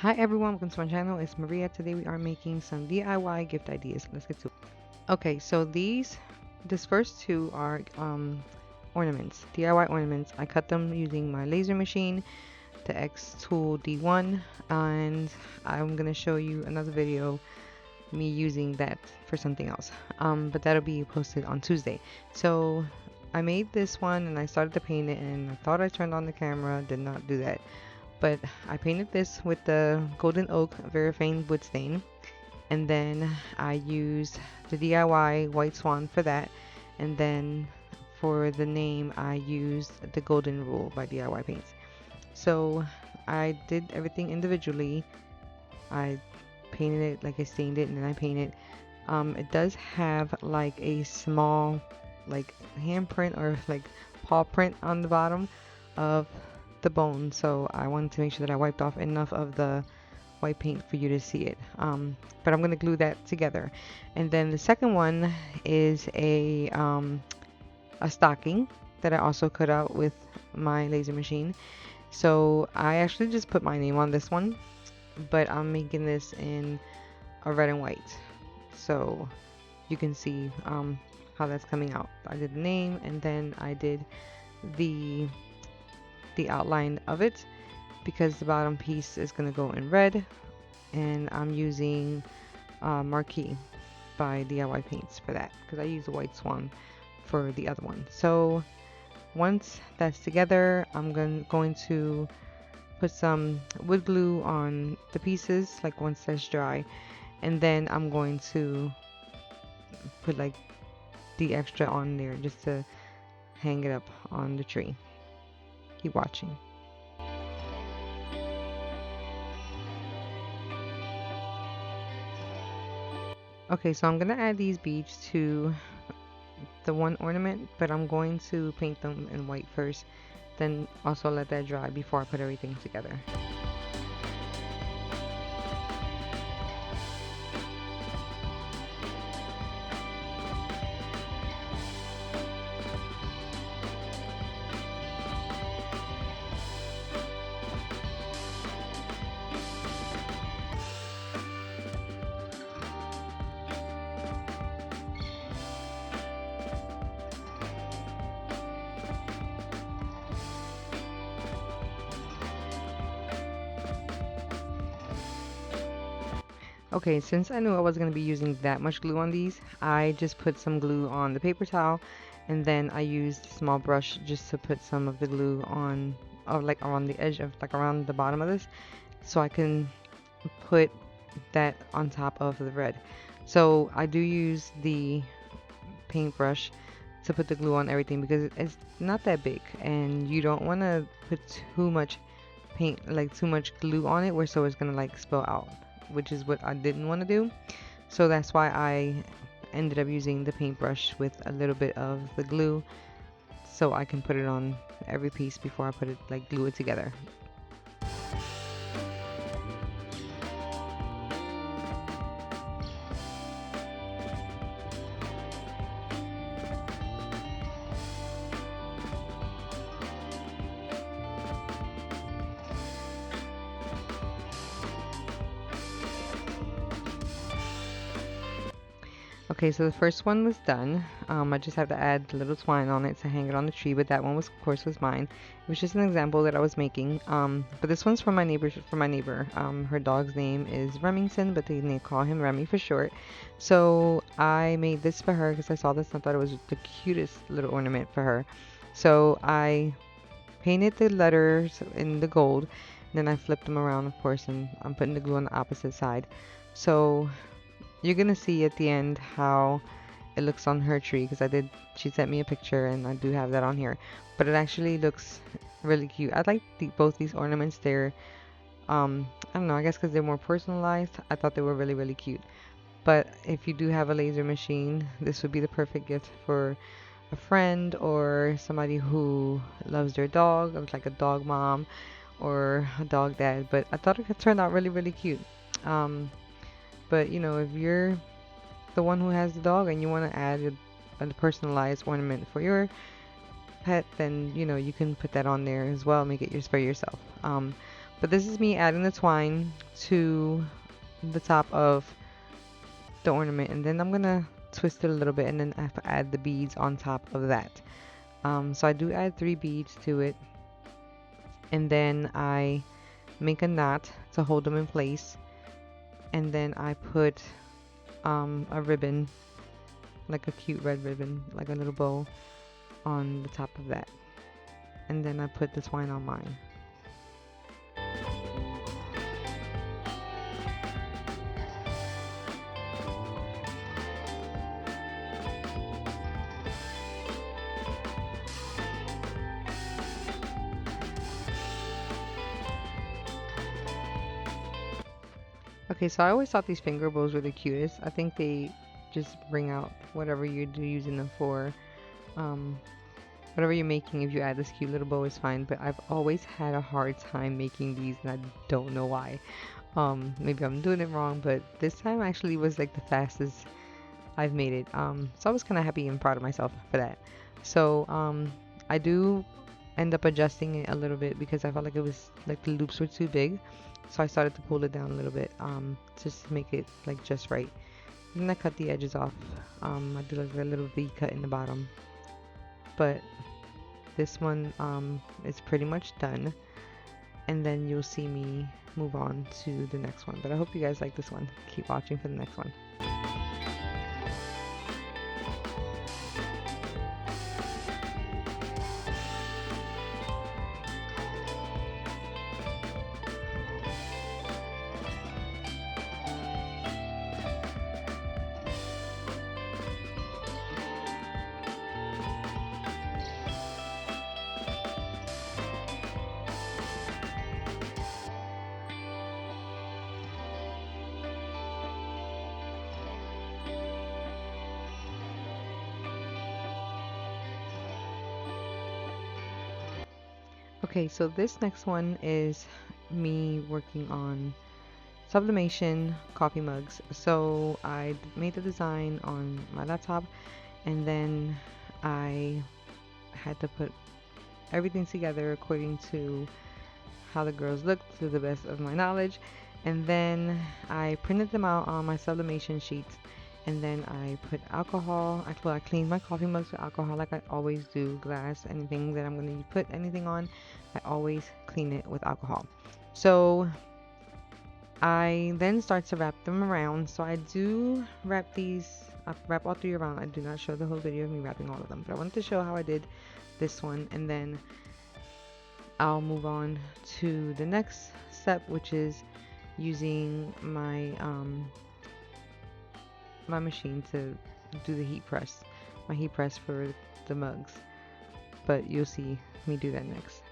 Hi everyone, welcome to my channel. It's Maria. Today we are making some DIY gift ideas. Let's get to it. Okay, so this first two are ornaments, DIY ornaments. I cut them using my laser machine, the X Tool D1, and I'm gonna show you another video me using that for something else. But that'll be posted on Tuesday. So I made this one and I started to paint it, and I thought I turned on the camera, did not do that. But I painted this with the golden oak Verifane wood stain, and then I used the DIY white swan for that, and then for the name I used the golden rule by DIY paints. So I did everything individually. I painted it, like I stained it, and then I painted. It does have like a small like handprint or like paw print on the bottom of the bone, so I wanted to make sure that I wiped off enough of the white paint for you to see it. But I'm going to glue that together. And then the second one is a stocking that I also cut out with my laser machine. So I actually just put my name on this one, but I'm making this in a red and white, so you can see how that's coming out. I did the name, and then I did the outline of it, because the bottom piece is going to go in red, and I'm using Marquee by DIY Paints for that, because I use the white swan for the other one. So once that's together, I'm going to put some wood glue on the pieces, like once that's dry, and then I'm going to put like the extra on there just to hang it up on the tree. Keep watching. Okay, so I'm gonna add these beads to the one ornament, but I'm going to paint them in white first, then also let that dry before I put everything together. Okay, since I knew I was going to be using that much glue on these, I just put some glue on the paper towel, and then I used a small brush just to put some of the glue on, or like around the edge of, like around the bottom of this, so I can put that on top of the red. So I do use the paintbrush to put the glue on everything, because it's not that big, and you don't want to put too much paint, like too much glue on it, where so it's gonna like spill out, which is what I didn't want to do. So that's why I ended up using the paintbrush with a little bit of the glue, so I can put it on every piece before I put it, like glue it together. Okay, so the first one was done. I just have to add a little twine on it to hang it on the tree, but that one was, of course, was mine. It was just an example that I was making. But this one's from my neighbor. Her dog's name is Remington, but they call him Remy for short. So I made this for her because I saw this and I thought it was the cutest little ornament for her. So I painted the letters in the gold, and then I flipped them around, of course, and I'm putting the glue on the opposite side. So you're gonna see at the end how it looks on her tree, because she sent me a picture and I do have that on here, but it actually looks really cute. I like both these ornaments. They're I don't know, I guess because they're more personalized, I thought they were really, really cute. But if you do have a laser machine, this would be the perfect gift for a friend or somebody who loves their dog, or like a dog mom or a dog dad. But I thought it turned out really, really cute. But you know, if you're the one who has the dog and you want to add a personalized ornament for your pet, then you know you can put that on there as well, make it yours for yourself. But this is me adding the twine to the top of the ornament, and then I'm gonna twist it a little bit, and then I have to add the beads on top of that. So I do add 3 beads to it, and then I make a knot to hold them in place, and then I put a ribbon, like a cute red ribbon, like a little bow on the top of that, and then I put the twine on mine. Okay, so I always thought these finger bows were the cutest. I think they just bring out whatever you're using them for. Um, Whatever you're making, if you add this cute little bow is fine, but I've always had a hard time making these, and I don't know why. Maybe I'm doing it wrong, but this time actually was like the fastest I've made it. So I was kind of happy and proud of myself for that. So I do end up adjusting it a little bit because I felt like it was like the loops were too big, so I started to pull it down a little bit just to make it like just right. And then I cut the edges off. I did like a little V cut in the bottom, but this one is pretty much done, and then you'll see me move on to the next one. But I hope you guys like this one. Keep watching for the next one. Okay, so this next one is me working on sublimation coffee mugs. So I made the design on my laptop, and then I had to put everything together according to how the girls looked to the best of my knowledge, and then I printed them out on my sublimation sheets, and then I put alcohol. I cleaned my coffee mugs with alcohol like I always do. Glass, anything that I'm going to put anything on, I always clean it with alcohol. So I then start to wrap them around. So I do wrap these, I wrap all 3 around. I do not show the whole video of me wrapping all of them, but I wanted to show how I did this one, and then I'll move on to the next step, which is using my my machine to do the heat press, my heat press for the mugs. But you'll see me do that next.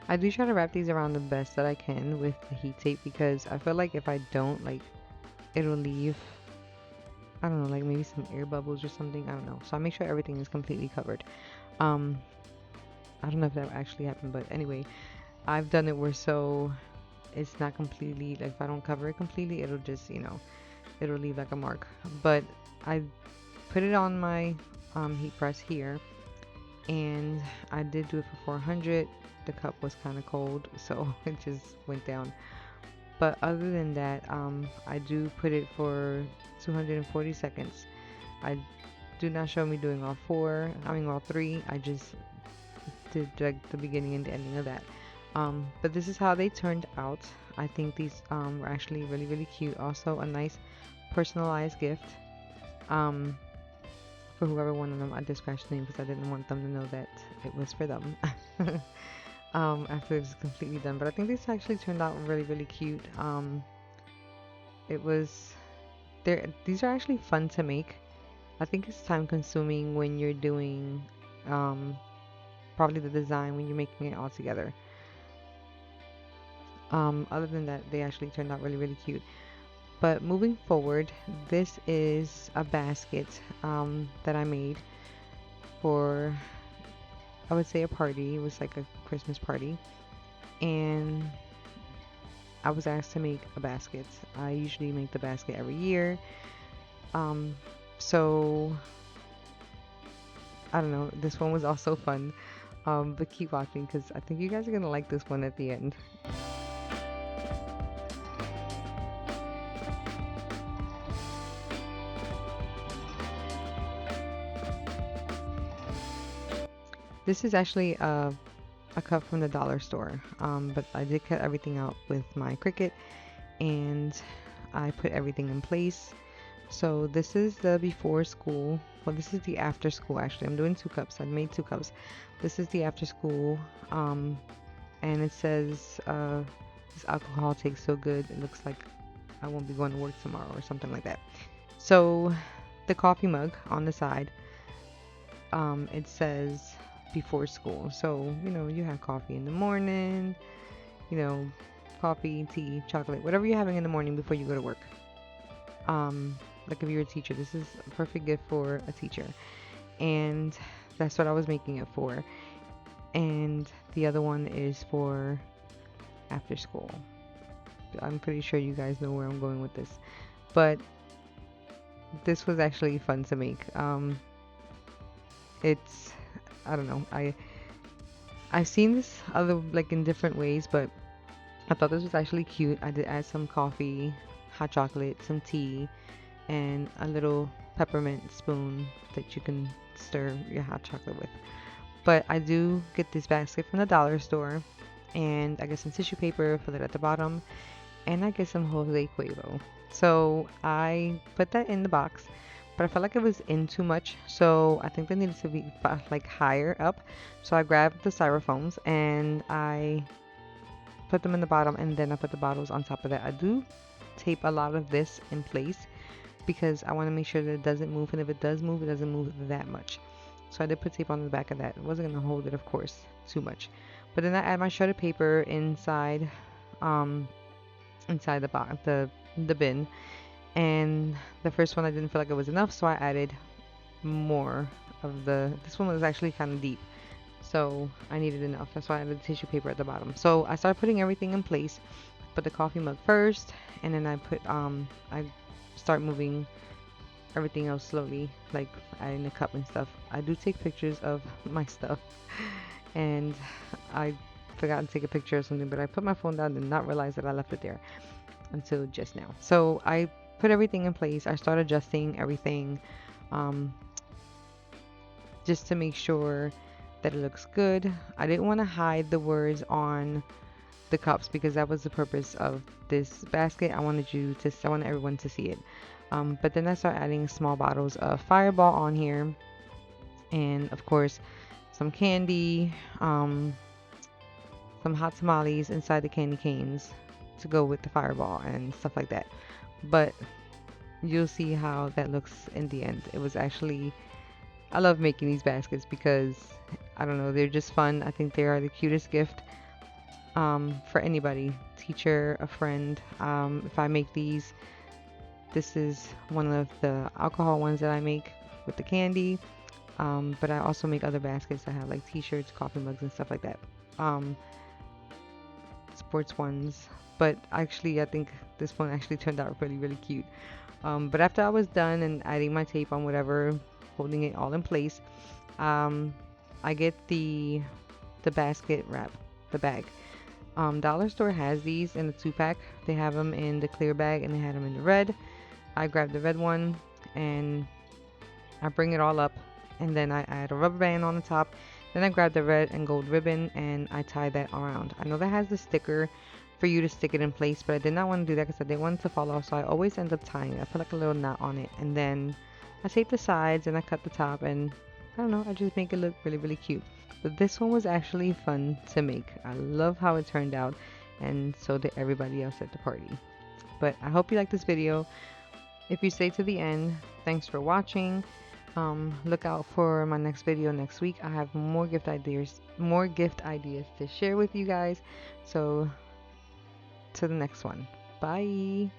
I do try to wrap these around the best that I can with the heat tape, because I feel like if I don't, like, it'll leave, I don't know, like maybe some air bubbles or something, I don't know. So I make sure everything is completely covered. I don't know if that actually happened, but anyway, I've done it where so it's not completely, like if I don't cover it completely, it'll just, you know, it'll leave like a mark. But I put it on my heat press here, and I did do it for 400. The cup was kind of cold, so it just went down. But other than that, I do put it for 240 seconds. I do not show me doing all 3. I just did like the beginning and the ending of that. But this is how they turned out. I think these were actually really, really cute. Also a nice personalized gift for whoever wanted them. I just scratched the name because I didn't want them to know that it was for them. After it was completely done. But I think this actually turned out really, really cute. It was these are actually fun to make. I think it's time consuming when you're doing probably the design, when you're making it all together. Other than that, they actually turned out really, really cute. But moving forward, this is a basket that I made for, I would say, a party. It was like a Christmas party. and I was asked to make a basket. I usually make the basket every year. So I don't know, this one was also fun. But keep watching because I think you guys are gonna like this one at the end. This is actually a cup from the dollar store, but I did cut everything out with my Cricut and I put everything in place. So this is the before school. Well, this is the after school actually. I'm doing 2 cups. I made 2 cups. This is the after school, and it says this alcohol tastes so good. It looks like I won't be going to work tomorrow or something like that. So the coffee mug on the side, it says before school. So you know you have coffee in the morning. You know, coffee, tea, chocolate, whatever you're having in the morning before you go to work. Like if you're a teacher, this is a perfect gift for a teacher. And that's what I was making it for. And the other one is for after school. I'm pretty sure you guys know where I'm going with this. But this was actually fun to make. It's, I don't know, I've seen this other like in different ways, but I thought this was actually cute. I did add some coffee, hot chocolate, some tea, and a little peppermint spoon that you can stir your hot chocolate with. But I do get this basket from the dollar store, and I get some tissue paper, fill it at the bottom, and I get some Jose Cuervo. So I put that in the box, but I felt like it was in too much, so I think they needed to be like higher up. So I grabbed the styrofoams and I put them in the bottom, and then I put the bottles on top of that. I do tape a lot of this in place because I want to make sure that it doesn't move, and if it does move, it doesn't move that much. So I did put tape on the back of that. It wasn't going to hold it, of course, too much. But then I add my shredded paper inside inside the bin. And the first one I didn't feel like it was enough, so I added more of this one was actually kind of deep. So I needed enough. That's why I added the tissue paper at the bottom. So I started putting everything in place. Put the coffee mug first, and then I start moving everything else slowly, like adding the cup and stuff. I do take pictures of my stuff, and I forgot to take a picture of something, but I put my phone down and not realize that I left it there until just now. So I put everything in place. I start adjusting everything, um, just to make sure that it looks good. I didn't want to hide the words on the cups because that was the purpose of this basket. I wanted everyone to see it. But then I start adding small bottles of Fireball on here, and of course some candy, some hot tamales inside the candy canes to go with the Fireball and stuff like that. But you'll see how that looks in the end. It was actually, I love making these baskets because I don't know, they're just fun. I think they are the cutest gift for anybody, teacher, a friend. If I make these, this is one of the alcohol ones that I make with the candy, but I also make other baskets that have like t-shirts, coffee mugs, and stuff like that. Sports ones, but actually I think this one actually turned out really, really cute. But after I was done and adding my tape on whatever, holding it all in place, I get the basket wrap, the bag. Dollar store has these in the 2-pack. They have them in the clear bag and they had them in the red. I grabbed the red one and I bring it all up, and then I add a rubber band on the top. Then I grab the red and gold ribbon and I tie that around. I know that has the sticker for you to stick it in place, but I did not want to do that because I didn't want it to fall off, so I always end up tying it. I put like a little knot on it, and then I tape the sides and I cut the top, and I don't know, I just make it look really, really cute. But this one was actually fun to make. I love how it turned out, and so did everybody else at the party. But I hope you liked this video. If you stay to the end, thanks for watching. Look out for my next video next week. I have more gift ideas to share with you guys. So to the next one. Bye.